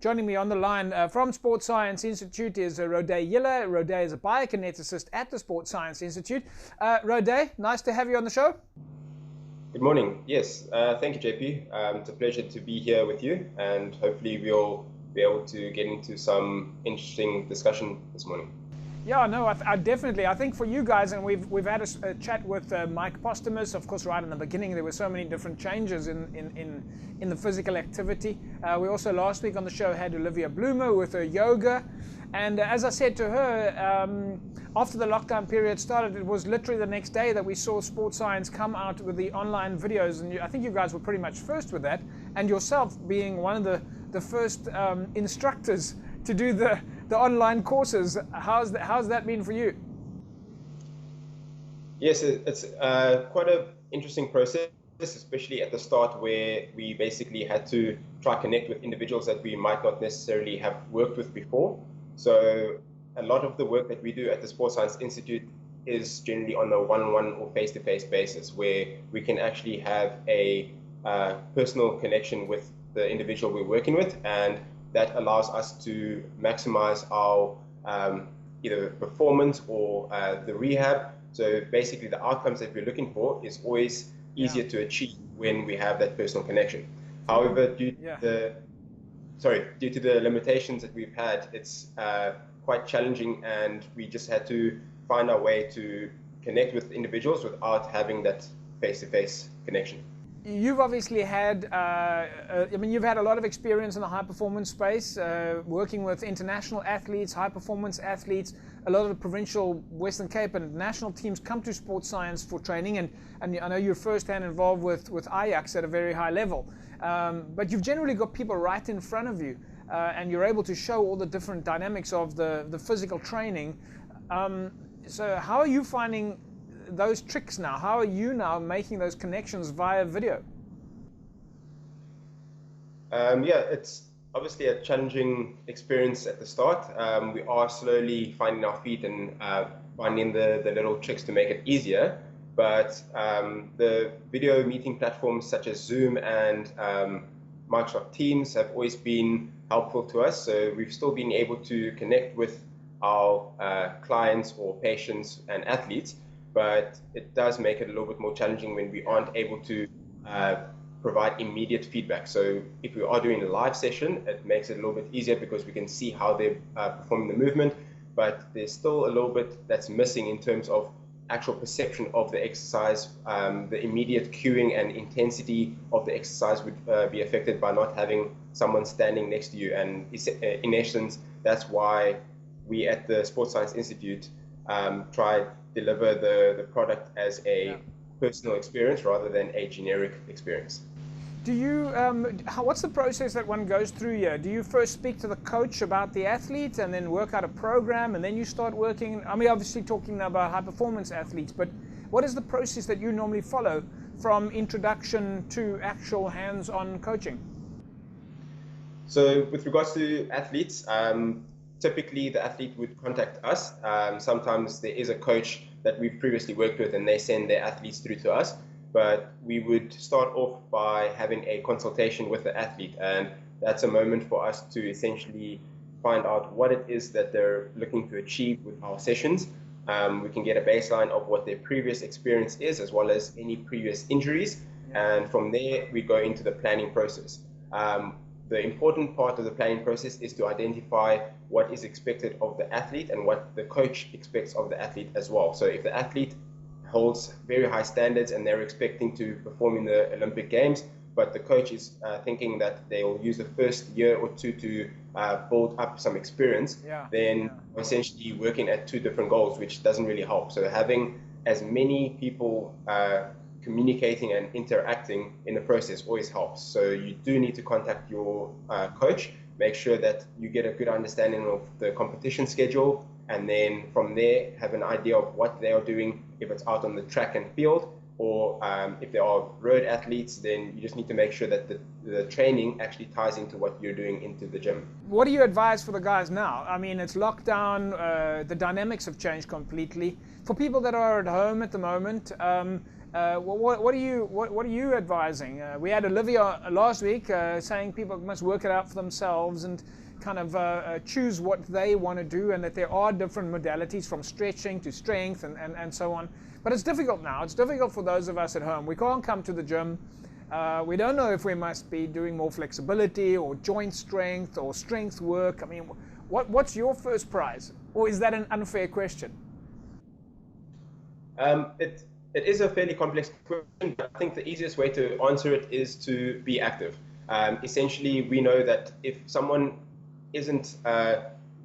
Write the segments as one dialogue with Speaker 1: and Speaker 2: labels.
Speaker 1: Joining me on the line from Sports Science Institute is Rodet Yila. Rodet is a biokineticist at the Sports Science Institute. Rodet, nice to have you on the show.
Speaker 2: Good morning. Yes, thank you, JP. It's a pleasure to be here with you, and hopefully we'll be able to get into some interesting discussion this morning.
Speaker 1: Yeah, no, I definitely. I think for you guys, and we've had a chat with Mike Postumus. Of course, right in the beginning, there were so many different changes in the physical activity. We also last week on the show had Olivia Bloomer with her yoga, and as I said to her, after the lockdown period started, it was literally the next day that we saw Sports Science come out with the online videos, and I think you guys were pretty much first with that, and yourself being one of the first instructors to do the online courses. How's that been for you?
Speaker 2: Yes, it's quite an interesting process, especially at the start where we basically had to try connect with individuals that we might not necessarily have worked with before. So a lot of the work that we do at the Sports Science Institute is generally on a one-on-one or face-to-face basis, where we can actually have a personal connection with the individual we're working with, and that allows us to maximize our either performance or the rehab. So basically the outcomes that we're looking for is always easier to achieve when we have that personal connection. However, due to the limitations that we've had, it's quite challenging, and we just had to find our way to connect with individuals without having that face-to-face connection.
Speaker 1: You've obviously had, you've had a lot of experience in the high-performance space, working with international athletes, high-performance athletes. A lot of the provincial Western Cape and national teams come to Sports Science for training, and I know you're first-hand involved with Ajax at a very high level. But you've generally got people right in front of you, and you're able to show all the different dynamics of the physical training. So how are you finding those tricks now? How are you now making those connections via video?
Speaker 2: It's obviously a challenging experience at the start. We are slowly finding our feet and finding the little tricks to make it easier. But the video meeting platforms such as Zoom and Microsoft Teams have always been helpful to us. So we've still been able to connect with our clients or patients and athletes, but it does make it a little bit more challenging when we aren't able to provide immediate feedback. So if we are doing a live session, it makes it a little bit easier because we can see how they're performing the movement, but there's still a little bit that's missing in terms of actual perception of the exercise. The immediate cueing and intensity of the exercise would be affected by not having someone standing next to you, and in essence, that's why we at the Sports Science Institute try deliver the product as a personal experience rather than a generic experience.
Speaker 1: Do you, what's the process that one goes through here? Do you first speak to the coach about the athlete and then work out a program, and then you start working? I mean, obviously talking about high performance athletes, but what is the process that you normally follow from introduction to actual hands-on coaching?
Speaker 2: So with regards to athletes, typically the athlete would contact us. Sometimes there is a coach that we've previously worked with and they send their athletes through to us, but we would start off by having a consultation with the athlete, and that's a moment for us to essentially find out what it is that they're looking to achieve with our sessions. We can get a baseline of what their previous experience is, as well as any previous injuries, and from there we go into the planning process. The important part of the planning process is to identify what is expected of the athlete and what the coach expects of the athlete as well. So if the athlete holds very high standards and they're expecting to perform in the Olympic Games, but the coach is thinking that they will use the first year or two to build up some experience, then essentially working at two different goals, which doesn't really help. So having as many people communicating and interacting in the process always helps. So you do need to contact your coach, make sure that you get a good understanding of the competition schedule, and then from there have an idea of what they are doing, if it's out on the track and field, or if they are road athletes, then you just need to make sure that the training actually ties into what you're doing into the gym.
Speaker 1: What do you advise for the guys now? I mean, it's lockdown, the dynamics have changed completely. For people that are at home at the moment, What are you advising? We had Olivia last week saying people must work it out for themselves and kind of choose what they want to do, and that there are different modalities from stretching to strength and so on. But it's difficult now. It's difficult for those of us at home. We can't come to the gym. We don't know if we must be doing more flexibility or joint strength or strength work. I mean, what's your first prize? Or is that an unfair question?
Speaker 2: It is a fairly complex question, but I think the easiest way to answer it is to be active. Essentially, we know that if someone isn't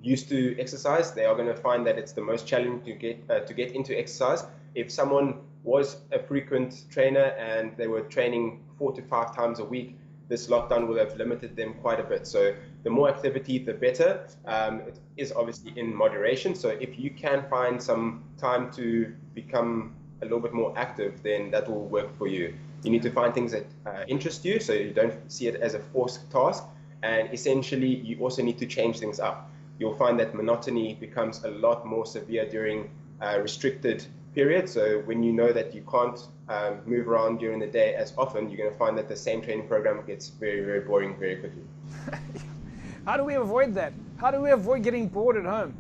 Speaker 2: used to exercise, they are going to find that it's the most challenging to get into exercise. If someone was a frequent trainer and they were training 4 to 5 times a week, this lockdown will have limited them quite a bit. So the more activity, the better. It is obviously in moderation. So if you can find some time to become a little bit more active, then that will work for you. You need to find things that interest you, so you don't see it as a forced task. And essentially, you also need to change things up. You'll find that monotony becomes a lot more severe during restricted periods. So when you know that you can't move around during the day as often, you're going to find that the same training program gets very, very boring very quickly.
Speaker 1: How do we avoid that? How do we avoid getting bored at home?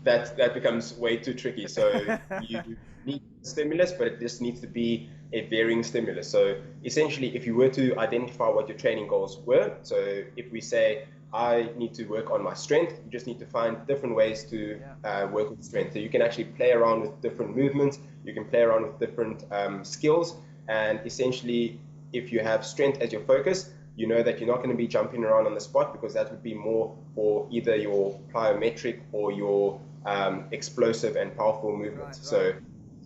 Speaker 2: That becomes way too tricky. So you need stimulus, but it just needs to be a varying stimulus. So essentially, if you were to identify what your training goals were, so if we say, I need to work on my strength, you just need to find different ways to work with strength. So you can actually play around with different movements, you can play around with different skills, and essentially, if you have strength as your focus, you know that you're not going to be jumping around on the spot, because that would be more for either your plyometric or your explosive and powerful movements. So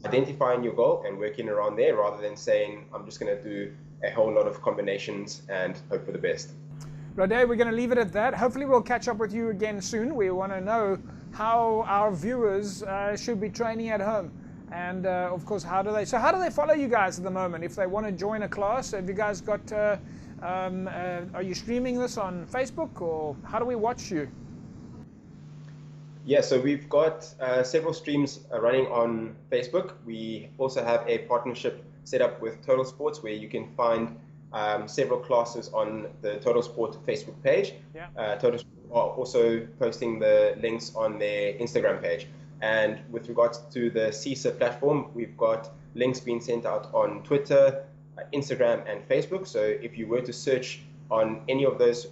Speaker 2: identifying your goal and working around there, rather than saying, I'm just going to do a whole lot of combinations and hope for the best.
Speaker 1: Rodet, we're going to leave it at that. Hopefully we'll catch up with you again soon. We want to know how our viewers should be training at home. And of course, how do they follow you guys at the moment? If they want to join a class, have you guys got, are you streaming this on Facebook, or how do we watch you?
Speaker 2: Yeah, so we've got several streams running on Facebook. We also have a partnership set up with Total Sports, where you can find several classes on the Total Sport Facebook page. Total Sport are also posting the links on their Instagram page. And with regards to the CISA platform, we've got links being sent out on Twitter, Instagram, and Facebook. So if you were to search on any of those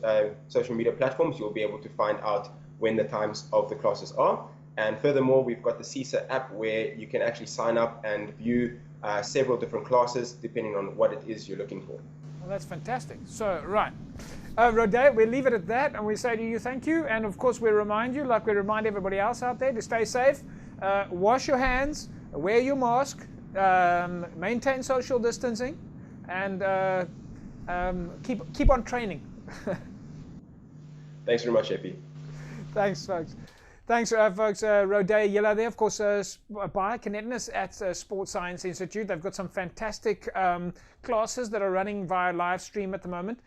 Speaker 2: social media platforms, you'll be able to find out when the times of the classes are. And furthermore, we've got the CISA app, where you can actually sign up and view several different classes depending on what it is you're looking for.
Speaker 1: Well, that's fantastic. So, right. Rodet, we'll leave it at that, and we say to you thank you. And of course, we remind you, like we remind everybody else out there, to stay safe, wash your hands, wear your mask, maintain social distancing, and keep on training.
Speaker 2: Thanks very much, Epi.
Speaker 1: Thanks, folks. Thanks, folks. Rodet, Yila there, of course, biokineticists at Sports Science Institute. They've got some fantastic classes that are running via live stream at the moment.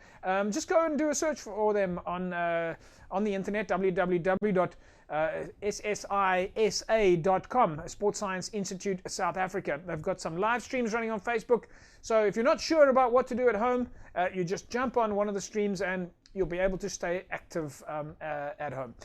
Speaker 1: Just go and do a search for them on the internet, www.ssisa.com, Sports Science Institute South Africa. They've got some live streams running on Facebook. So if you're not sure about what to do at home, you just jump on one of the streams and you'll be able to stay active at home.